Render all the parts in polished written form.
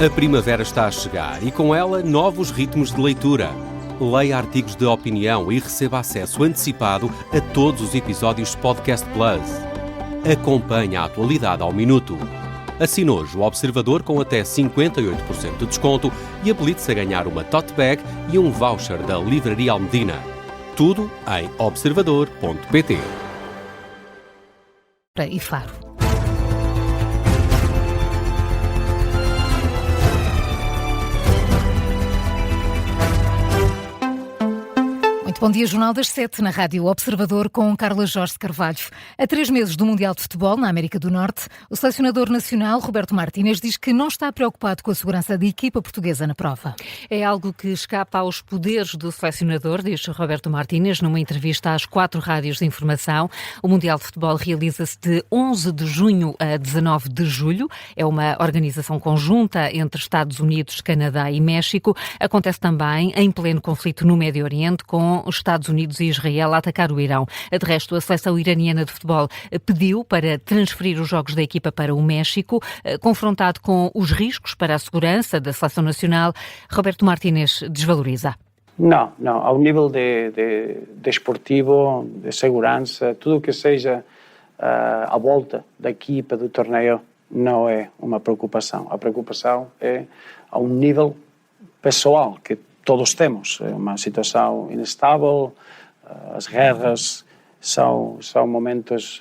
A primavera está a chegar e com ela novos ritmos de leitura. Leia artigos de opinião e receba acesso antecipado a todos os episódios de Podcast Plus. Acompanhe a atualidade ao minuto. Assine hoje o Observador com até 58% de desconto e habilite-se a ganhar uma tote bag e um voucher da Livraria Almedina. Tudo em observador.pt. E Faro. Muito bom dia, Jornal das 7 na Rádio Observador com Carla Jorge Carvalho. A 3 meses do Mundial de Futebol na América do Norte, o selecionador nacional Roberto Martínez diz que não está preocupado com a segurança da equipa portuguesa na prova. É algo que escapa aos poderes do selecionador, diz Roberto Martínez numa entrevista às 4 rádios de informação. O Mundial de Futebol realiza-se de 11 de junho a 19 de julho. É uma organização conjunta entre Estados Unidos, Canadá e México. Acontece também em pleno conflito no Médio Oriente, com os Estados Unidos e Israel a atacar o Irão. De resto, a seleção iraniana de futebol pediu para transferir os jogos da equipa para o México, confrontado com os riscos para a segurança da seleção nacional. Roberto Martínez desvaloriza. Não, ao nível de esportivo, de segurança, tudo o que seja à volta da equipa, do torneio, não é uma preocupação. A preocupação é a um nível pessoal, que todos temos. É uma situação inestável, as guerras são momentos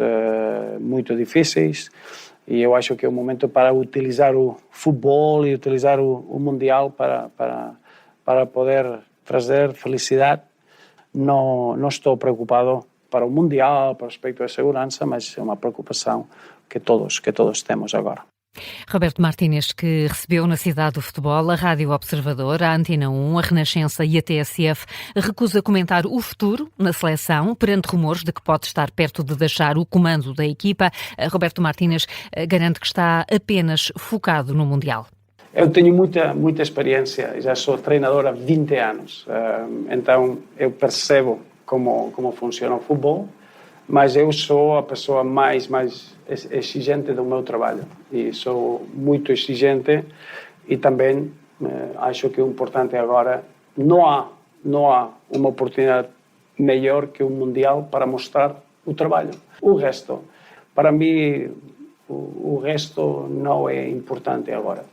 muito difíceis e eu acho que é um momento para utilizar o futebol e utilizar o Mundial para poder trazer felicidade. Não estou preocupado para o Mundial, para o aspecto da segurança, mas é uma preocupação que todos temos agora. Roberto Martínez, que recebeu na cidade do futebol a Rádio Observador, a Antena 1, a Renascença e a TSF, recusa comentar o futuro na seleção, perante rumores de que pode estar perto de deixar o comando da equipa. Roberto Martínez garante que está apenas focado no Mundial. Eu tenho muita experiência, já sou treinador há 20 anos, então eu percebo como funciona o futebol, mas eu sou a pessoa mais exigente do meu trabalho e sou muito exigente e também acho que o importante agora não há uma oportunidade melhor que o Mundial para mostrar o trabalho. O resto, para mim, o resto não é importante agora.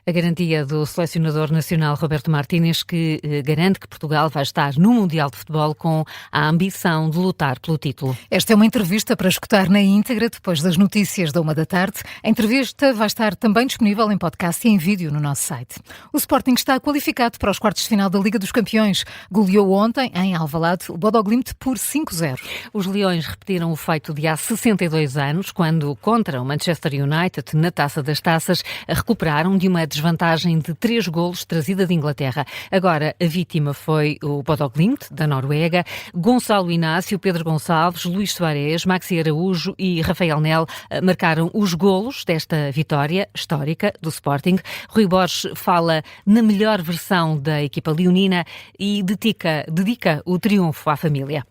A garantia do selecionador nacional Roberto Martínez, que garante que Portugal vai estar no Mundial de Futebol com a ambição de lutar pelo título. Esta é uma entrevista para escutar na íntegra depois das notícias da 13h. A entrevista vai estar também disponível em podcast e em vídeo no nosso site. O Sporting está qualificado para os quartos de final da Liga dos Campeões. Goleou ontem, em Alvalade, o Bodo Glimt por 5-0. Os Leões repetiram o feito de há 62 anos, quando, contra o Manchester United, na Taça das Taças, recuperaram de uma desvantagem de 3 golos trazida de Inglaterra. Agora, a vítima foi o Bodo Glimt, da Noruega. Gonçalo Inácio, Pedro Gonçalves, Luís Soares, Maxi Araújo e Rafael Nel marcaram os golos desta vitória histórica do Sporting. Rui Borges fala na melhor versão da equipa leonina e dedica o triunfo à família.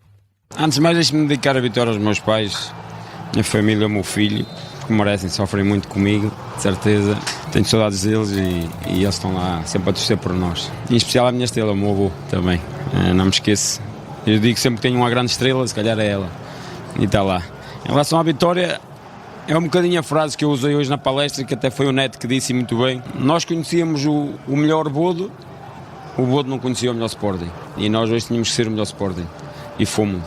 Antes de mais, deixe-me dedicar a vitória aos meus pais, minha família, o meu filho, que merecem, sofrem muito comigo, de certeza. Tenho saudades deles e eles estão lá sempre a torcer por nós. Em especial a minha estrela, o meu avô também. Não me esqueço. Eu digo sempre que tenho uma grande estrela, se calhar é ela. E está lá. Em relação à vitória, é um bocadinho a frase que eu usei hoje na palestra, que até foi o Neto que disse muito bem. Nós conhecíamos o melhor Bodo, o Bodo não conhecia o melhor Sporting. E nós hoje tínhamos que ser o melhor Sporting. E fomos.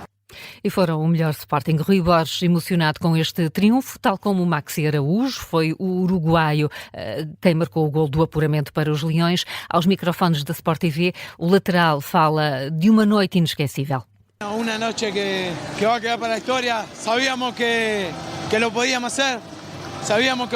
E foram o melhor Sporting. Rui Borges, emocionado com este triunfo, tal como o Maxi Araújo, foi o uruguaio quem marcou o gol do apuramento para os Leões. Aos microfones da Sport TV, o lateral fala de uma noite inesquecível. Uma noite que vai quedar para a história. Sabíamos que lo podíamos fazer. Sabíamos que,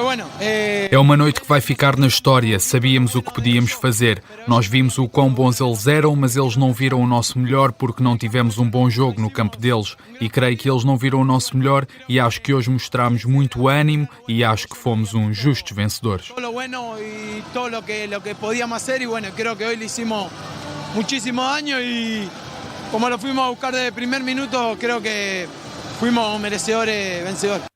É uma noite que vai ficar na história. Sabíamos o que podíamos fazer. Nós vimos o quão bons eles eram, mas eles não viram o nosso melhor porque não tivemos um bom jogo no campo deles. E creio que eles não viram o nosso melhor e acho que hoje mostramos muito ânimo e acho que fomos uns justos vencedores. Todo lo bueno y todo lo que podíamos hacer y creo que hoy le hicimos muchísimo daño y como lo fuimos a buscar desde el primer minuto, creo que fuimos merecedores vencedores.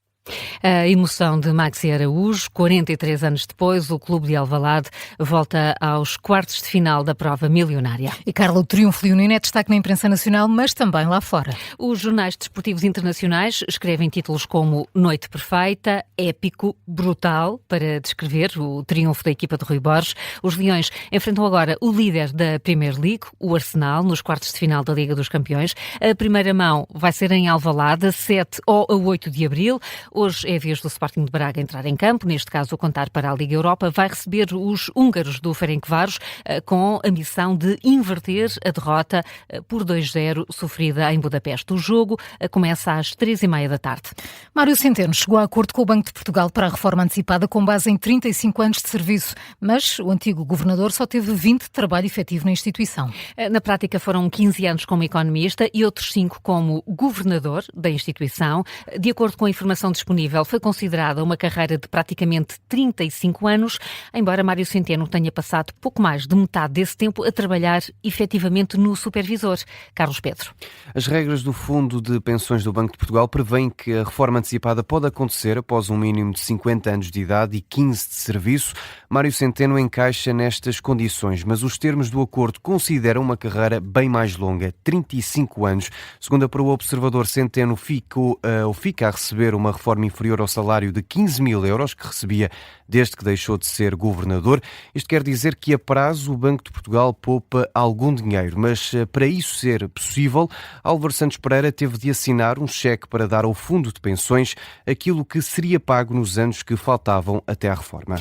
A emoção de Maxi Araújo, 43 anos depois, o clube de Alvalade volta aos quartos de final da prova milionária. E Carla, o triunfo leonino é destaque na imprensa nacional, mas também lá fora. Os jornais desportivos internacionais escrevem títulos como Noite Perfeita, Épico, Brutal, para descrever o triunfo da equipa de Rui Borges. Os Leões enfrentam agora o líder da Premier League, o Arsenal, nos quartos de final da Liga dos Campeões. A primeira mão vai ser em Alvalade, a 7 ou a 8 de abril. Hoje é a vez do Sporting de Braga entrar em campo, neste caso o contar para a Liga Europa. Vai receber os húngaros do Ferencváros com a missão de inverter a derrota por 2-0 sofrida em Budapeste. O jogo começa às 3h30 da tarde. Mário Centeno chegou a acordo com o Banco de Portugal para a reforma antecipada com base em 35 anos de serviço, mas o antigo governador só teve 20 de trabalho efetivo na instituição. Na prática foram 15 anos como economista e outros 5 como governador da instituição. De acordo com a informação disponível, foi considerada uma carreira de praticamente 35 anos, embora Mário Centeno tenha passado pouco mais de metade desse tempo a trabalhar efetivamente no supervisor. Carlos Pedro. As regras do Fundo de Pensões do Banco de Portugal prevêem que a reforma antecipada pode acontecer após um mínimo de 50 anos de idade e 15 de serviço. Mário Centeno encaixa nestas condições, mas os termos do acordo consideram uma carreira bem mais longa, 35 anos. Segundo apurou o Observador, Centeno fica a receber uma reforma inferior ao salário de 15.000 euros que recebia desde que deixou de ser governador. Isto quer dizer que a prazo o Banco de Portugal poupa algum dinheiro, mas para isso ser possível, Álvaro Santos Pereira teve de assinar um cheque para dar ao Fundo de Pensões aquilo que seria pago nos anos que faltavam até à reforma.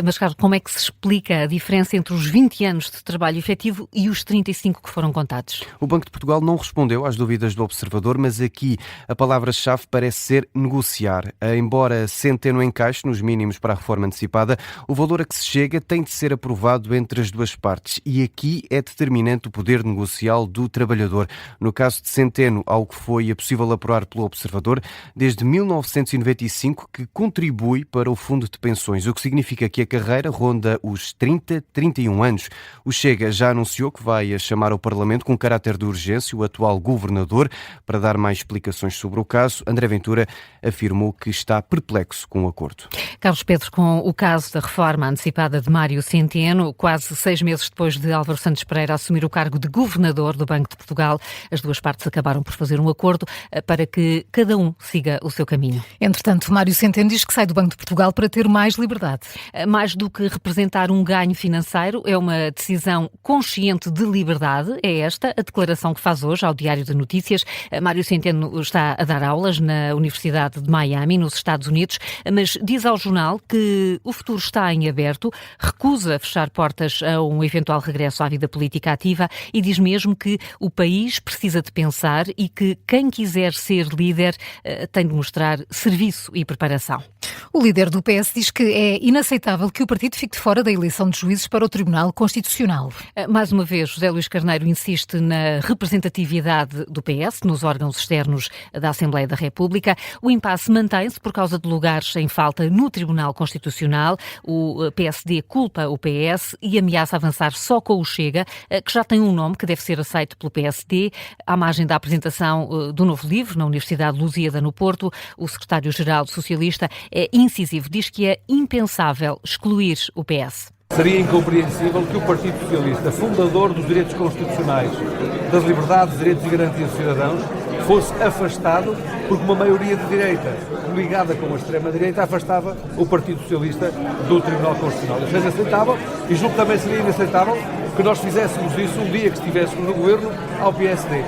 Mas, Carlos, como é que se explica a diferença entre os 20 anos de trabalho efetivo e os 35 que foram contados? O Banco de Portugal não respondeu às dúvidas do Observador, mas aqui a palavra-chave parece ser negociar. Embora Centeno encaixe nos mínimos para a reforma antecipada, o valor a que se chega tem de ser aprovado entre as duas partes e aqui é determinante o poder negocial do trabalhador. No caso de Centeno, algo que foi possível apurar pelo Observador, desde 1995 que contribui para o Fundo de Pensões, o que significa que a carreira ronda os 31 anos. O Chega já anunciou que vai chamar ao Parlamento com caráter de urgência o atual governador para dar mais explicações sobre o caso. André Ventura afirmou que está perplexo com o acordo. Carlos Pedro, com o caso da reforma antecipada de Mário Centeno, quase 6 meses depois de Álvaro Santos Pereira assumir o cargo de governador do Banco de Portugal, as duas partes acabaram por fazer um acordo para que cada um siga o seu caminho. Entretanto, Mário Centeno diz que sai do Banco de Portugal para ter mais liberdade. Mais do que representar um ganho financeiro, é uma decisão consciente de liberdade. É esta a declaração que faz hoje ao Diário de Notícias. Mário Centeno está a dar aulas na Universidade de Miami, nos Estados Unidos, mas diz ao jornal que o futuro está em aberto, recusa fechar portas a um eventual regresso à vida política ativa e diz mesmo que o país precisa de pensar e que quem quiser ser líder tem de mostrar serviço e preparação. O líder do PS diz que é inaceitável que o partido fique de fora da eleição de juízes para o Tribunal Constitucional. Mais uma vez, José Luís Carneiro insiste na representatividade do PS nos órgãos externos da Assembleia da República. O impasse mantém-se por causa de lugares em falta no Tribunal Constitucional. O PSD culpa o PS e ameaça avançar só com o Chega, que já tem um nome que deve ser aceito pelo PSD. À margem da apresentação do novo livro na Universidade de Lusíada, no Porto, o secretário-geral socialista é incisivo, diz que é impensável excluir o PS. Seria incompreensível que o Partido Socialista, fundador dos direitos constitucionais, das liberdades, direitos e garantias dos cidadãos, fosse afastado porque uma maioria de direita, ligada com a extrema-direita, afastava o Partido Socialista do Tribunal Constitucional. Isso é inaceitável e julgo que também seria inaceitável que nós fizéssemos isso um dia que estivéssemos no governo ao PSD.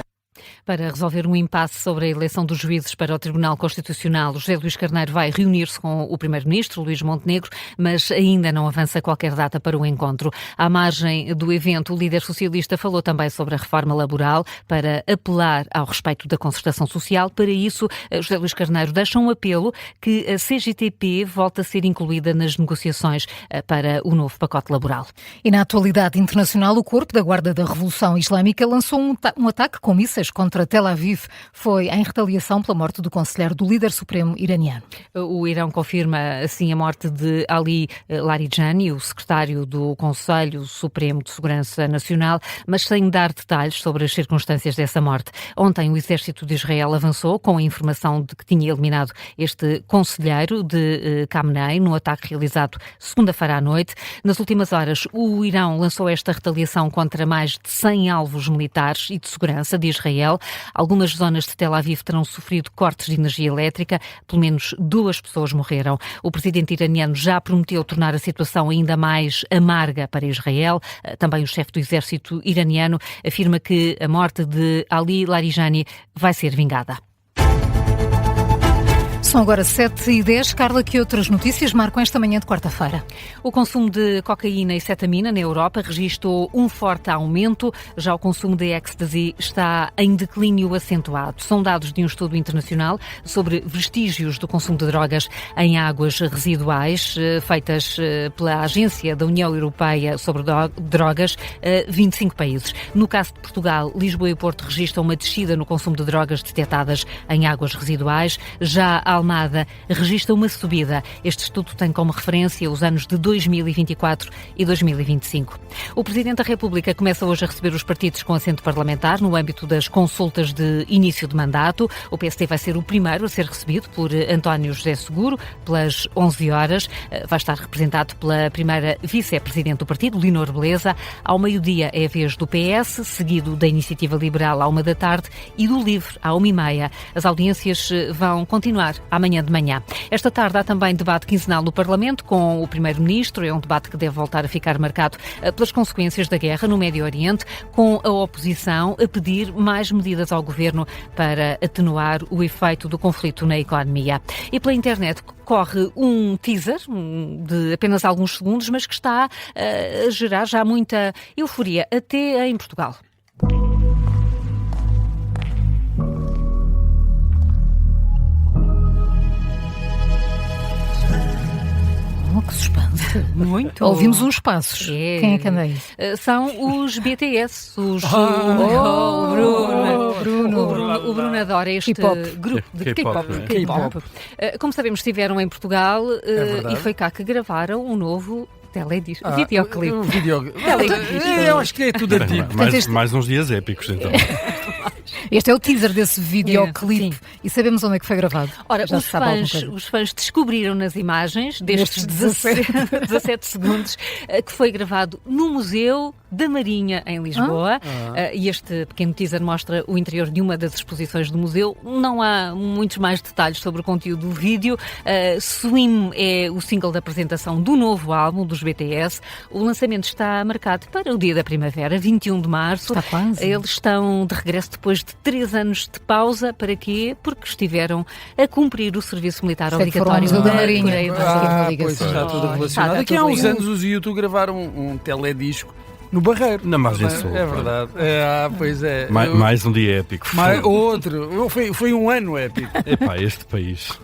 Para resolver um impasse sobre a eleição dos juízes para o Tribunal Constitucional, José Luís Carneiro vai reunir-se com o Primeiro-Ministro, Luís Montenegro, mas ainda não avança qualquer data para o encontro. À margem do evento, o líder socialista falou também sobre a reforma laboral para apelar ao respeito da concertação social. Para isso, José Luís Carneiro deixa um apelo que a CGTP volte a ser incluída nas negociações para o novo pacote laboral. E na atualidade internacional, o Corpo da Guarda da Revolução Islâmica lançou um ataque com mísseis contra contra Tel Aviv foi em retaliação pela morte do conselheiro do líder supremo iraniano. O Irão confirma, assim, a morte de Ali Larijani, o secretário do Conselho Supremo de Segurança Nacional, mas sem dar detalhes sobre as circunstâncias dessa morte. Ontem o exército de Israel avançou com a informação de que tinha eliminado este conselheiro de Khamenei no ataque realizado segunda-feira à noite. Nas últimas horas, o Irão lançou esta retaliação contra mais de 100 alvos militares e de segurança de Israel. Algumas zonas de Tel Aviv terão sofrido cortes de energia elétrica. Pelo menos 2 pessoas morreram. O presidente iraniano já prometeu tornar a situação ainda mais amarga para Israel. Também o chefe do exército iraniano afirma que a morte de Ali Larijani vai ser vingada. São agora 7h10. Carla, que outras notícias marcam esta manhã de quarta-feira? O consumo de cocaína e cetamina na Europa registrou um forte aumento. Já o consumo de ecstasy está em declínio acentuado. São dados de um estudo internacional sobre vestígios do consumo de drogas em águas residuais, feitas pela Agência da União Europeia sobre Drogas, 25 países. No caso de Portugal, Lisboa e Porto registram uma descida no consumo de drogas detectadas em águas residuais. Já a Almada registra uma subida. Este estudo tem como referência os anos de 2024 e 2025. O Presidente da República começa hoje a receber os partidos com assento parlamentar no âmbito das consultas de início de mandato. O PSD vai ser o primeiro a ser recebido por António José Seguro, pelas 11 horas. Vai estar representado pela primeira vice-presidente do partido, Leonor Beleza. Ao meio-dia é a vez do PS, seguido da Iniciativa Liberal à 1 da tarde e do LIVRE à 1h30. As audiências vão continuar amanhã de manhã. Esta tarde há também debate quinzenal no Parlamento com o Primeiro-Ministro. É um debate que deve voltar a ficar marcado pelas consequências da guerra no Médio Oriente, com a oposição a pedir mais medidas ao Governo para atenuar o efeito do conflito na economia. E pela internet corre um teaser de apenas alguns segundos, mas que está a gerar já muita euforia, até em Portugal. Que suspense. Muito. Ouvimos uns passos. Quem é que anda aí? São os BTS. O Bruno adora este grupo de K-pop. Como sabemos, estiveram em Portugal e foi cá que gravaram um novo videoclipe. Eu acho que é tudo antigo. Mais uns dias épicos, então. Este é o teaser desse videoclipe. E sabemos onde é que foi gravado. Ora, os fãs descobriram nas imagens destes 17 segundos que foi gravado no Museu da Marinha, em Lisboa. E este pequeno teaser mostra o interior de uma das exposições do museu. Não há muitos mais detalhes sobre o conteúdo do vídeo. Swim é o single da apresentação do novo álbum dos BTS. O lançamento está marcado para o dia da primavera, 21 de março. Está quase. Eles estão de regresso depois de 3 anos de pausa. Para quê? Porque estiveram a cumprir o serviço militar obrigatório da Marinha. Coreia do Sul. Pois está tudo relacionado. Aqui há uns anos os YouTube gravaram um teledisco no Barreiro. Na margem sul. É verdade. Pois é. Mais um dia épico. Outro. Foi um ano épico. Epá, este país.